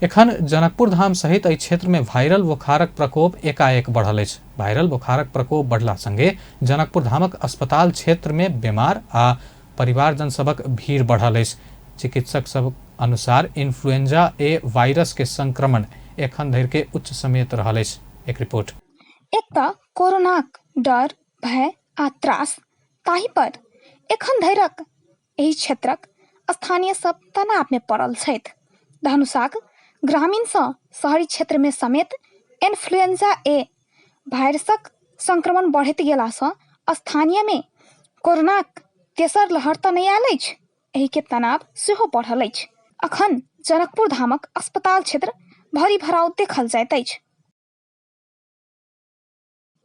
एखन जनकपुर धाम सहित एहि क्षेत्र में वायरल बुखारक प्रकोप एकाएक बढ़ल अछि। वायरल बुखारक प्रकोप बढ़ला संगे जनकपुर धामक अस्पताल क्षेत्र में बीमार आ परिवारजन सभक भीड़ बढ़ल अछि। चिकित्सक सब अनुसार इन्फ्लुएंजा ए वायरस के संक्रमण एखन धरि के उच्च समेत रहल अछि। एक रिपोर्ट। एक त कोरोनाक डर, भय आ त्रास, ताहि पर एखन धरिक एहि क्षेत्रक स्थानीय सब तनाव में पड़ल छथि। धनुषाक ग्रामीण सँ शहरी क्षेत्र में समेत इन्फ्लुएंजा ए वायरसक संक्रमण बढ़ैत गेला सँ स्थानीय में कोरोनाक तेसर लहर तऽ नहि आयल अछि, एहि के तनाव सेहो बढ़ल अछि। अखन जनकपुर धामक अस्पताल क्षेत्र भरी भराव देखल जाइत अछि।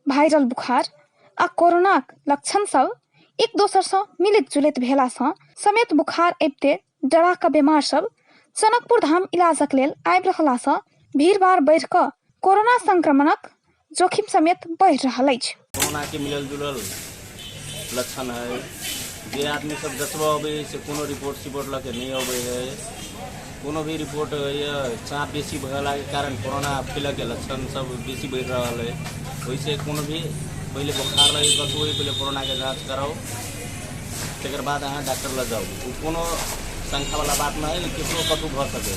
वायरल बुखार आ कोरोनाक लक्षण सब एक दोसर सँ मिलित जुलित भेला सँ समेत बुखार अबिते डरा कऽ बीमार सब जनकपुर धाम इलाजक लेल आबि रहला सँ भीड़ भाड़ बढ़ि कऽ कोरोना संक्रमणक जोखिम समेत बढ़ि रहल अछि। कोरोना के मिलल जुलल लक्षण है, जे आदमी सब जतबा अबै से कोनो रिपोर्ट सिपोर्ट लऽ के नहीं अबै है। कोनो भी रिपोर्ट चाप बेसी भेला के कारण कोरोना फैलऽ के लक्षण सब बेसी बढ़ि रहल है। वैसे कोनो भी पहले बुखार लगे कतौ पहले कोरोना के जांच कराओ, तकर बाद अहाँ डॉक्टर लग जाओ। कोनो शंका वाला बात ना है, केकरो कतौ भऽ सके।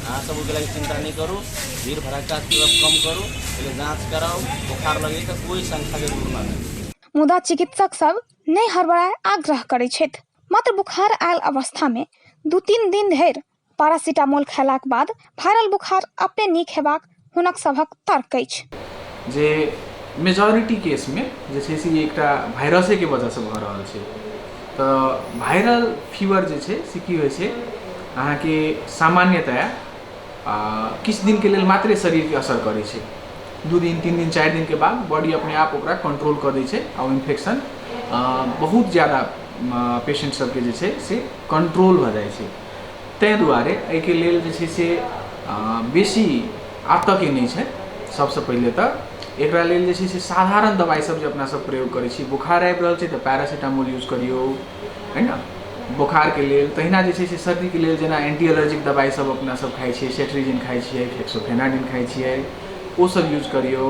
अहाँ सब ओके लागि चिंता नहीं करू, भीड़ भड़क्का कम करू, पहले जांच कराओ। बुखार लगे तो कोई शंका के जरूरत ना है। मुदा चिकित्सक सब नहीं हड़बड़ाए आग्रह करै छथि। मात्र बुखार आयल अवस्था में 2-3 दिन धरि पैरासिटामोल खैलाक बाद वायरल बुखार अपने नीक हेबाक हुनक सभक तर्क अछि। जे मेजॉरिटी केस में जे छै से एकटा वायरसे के वजह से भऽ रहल छै। तऽ वायरल फीवर जे छै से की होइ छै, अहाँ के सामान्यतया किछु दिन के लेल मात्रे शरीर के असर करै छै। 2 दिन 3 दिन 4 दिन के बाद बॉडी अपने आप ओकरा कंट्रोल कर दै छै और इन्फेक्शन बहुत ज़्यादा पेशेंट सबके जे छै से कंट्रोल भऽ जाइ छै। तै दुआरे एहि के लेल जे छै से बेसी आतंक नहीं छै। सबसे पहले तऽ एकरा लेल जे छै से साधारण दवाई सब जे अपना सब प्रयोग करै छी, बुखार आबि रहल छै तऽ पैरासिटामोल यूज करियो, है ना। बुखार के लेल तहिना जे छै से सर्दी के लेल जेना एंटी एलर्जिक दवाई सब अपना सब खाइ छियै, सेट्रिजिन खाइ छियै, हेक्सोफेनाडिन खाइ छियै, वो सब यूज करियो,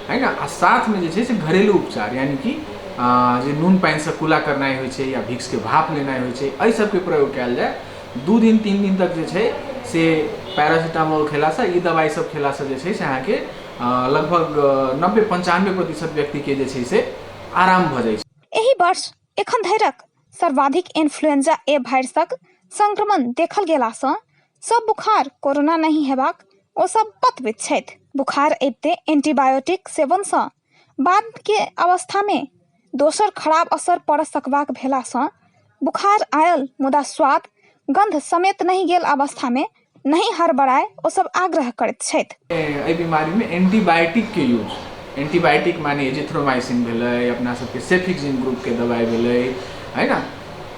है ना। आ साथ में जे छै से घरेलू उपचार यानी कि जे नून पानि से कुला करनाइ होइ छै या भिक्स के भाप लेनाइ होइ छै, एहि सब के प्रयोग कयल जाय। 2 दिन 3 दिन तक जे छै से पैरासिटामोल खेला से, ई दवाई सब खेला से जे छै से अहाँ के लगभग 90-95% व्यक्ति के जे छै से आराम भऽ जाइ छै। एहि वर्ष एखन धरिक सर्वाधिक इन्फ्लुएंजा ए वायरसक संक्रमण देखल गेला सँ सब बुखार कोरोना नहीं हेबाक ओ सब बतबैत छथि। बुखार अबिते एंटीबायोटिक सेवन सँ बाद के अवस्था में दोसर खराब असर पड़ सकबाक भेला सँ बुखार आयल मुदा स्वाद गंध समेत नहीं गेल अवस्था में नहीं हड़बड़ाए ओ सब आग्रह करैत छथि। एहि बीमारी में एंटीबायोटिक के यूज, एंटीबायोटिक माने एजिथ्रोमाइसिन भेलै, अपना सबके सेफिक्सिन ग्रुप के दवाई भेलै, है ना,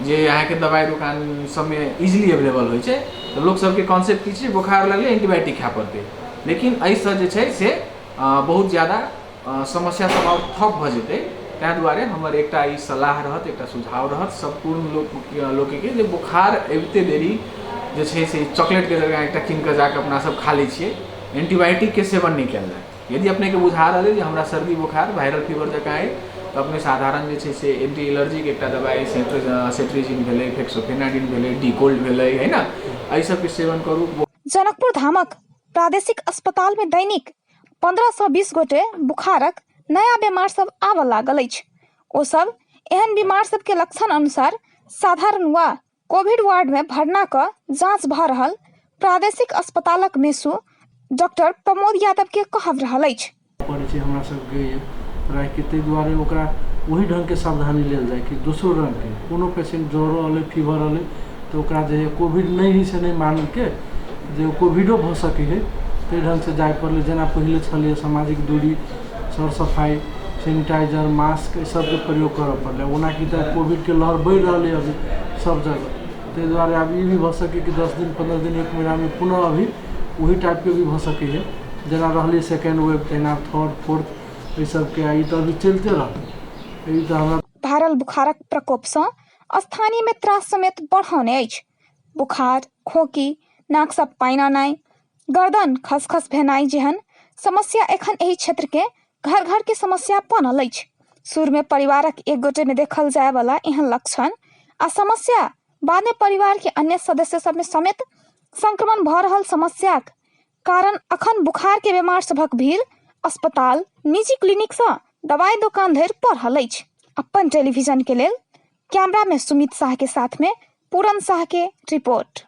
जे अहाँ के दवाई दुकान सब में इजिली अवेलेबल होइ छै। तऽ लोक सबके कॉन्सेप्ट की छै, बुखार लगले एंटीबायोटिक खा पड़तै। लेकिन एहिसँ जे छै से बहुत ज़्यादा समस्या सब और ठप भऽ जेतै। तैं दुआरे हमर एकटा ई सलाह रहत, एकटा सुझाव रहत संपूर्ण लोक के जे बुखार अबिते देरी जे छै से चॉकलेट के जगह एकटा कीन कऽ जाके अपना सब खा लै छियै, एंटीबायोटिक के सेवन नहीं कयल जाय। यदि अपने के बुझा रहल है जे हमरा सर्दी बुखार वायरल फीवर जकाँ है, तो अपने साधारण जे छै से एंटी एलर्जिक एकटा दवाई सेट्रिजिन भेलै, हेक्सोफेनाडिन भेलै, डीकोल्ड भेलै, है ना, एहि सब के सेवन करू। जनकपुर धामक प्रादेशिक अस्पताल में दैनिक 15 सँ 20 गोटे बुखारक नया बीमार सब आबऽ लागल अछि। ओ सब एहन बीमार सब के लक्षण अनुसार साधारण वा कोविड वार्ड में भरना कऽ जांच भऽ रहल प्रादेशिक अस्पतालक मेसू डॉक्टर प्रमोद यादव के कहब रहल अछि। पड़ै छै हमरा सबके राखि के, ताहि दुआरे ओकरा वही ढंग के सावधानी लेल जाय कि दोसरो रंग के कोनो पेशेंट ज्वर अलै, फीवर अलै तो ओकरा जे कोविड नहीं से नहीं मान के जे कोविडो भऽ सकै है, ताहि ढंग से जाय पड़लै। जेना पहिले छलै सामाजिक दूरी, सर सफाई, सैनिटाइजर, मास्क ई सब के प्रयोग करऽ पड़लै। ओना कि तऽ कोविड के लहर बढ़ि रहलै अभी सब जगह, ताहि दुआरे अब ई भी भऽ सकै कि 10 दिन 15 दिन 1 महीना में पुनः अभी वही टाइप के भी भऽ सकै है। जेना रहलै सेकेंड वेव, तहिना थर्ड फोर्थ ई सब के ई तऽ अभी चलते रहलै। ई तऽ हमरा वायरल बुखारक प्रकोप सँ स्थानीय में त्रास समेत बढ़ौने अछि। बुखार, खोकी, नाक सँ पानि आनाइ, गर्दन खसखस भेनाइ जेहन समस्या एखन एहि क्षेत्र के घर घर के समस्या बनल अछि। शुरू में परिवारक एक गोटे में देखल जाय वाला एहन लक्षण आ समस्या बाद में परिवार के अन्य सदस्य सब में समेत संक्रमण भ रहल समस्याक कारण अखन बुखार के बीमार सभक भीड़ अस्पताल, निजी क्लिनिक से दवाई दुकान धरि पढ़ल अछि। अपन टेलीविजन के लेल कैमरा में सुमित शाह के साथ में पूरन शाह के रिपोर्ट।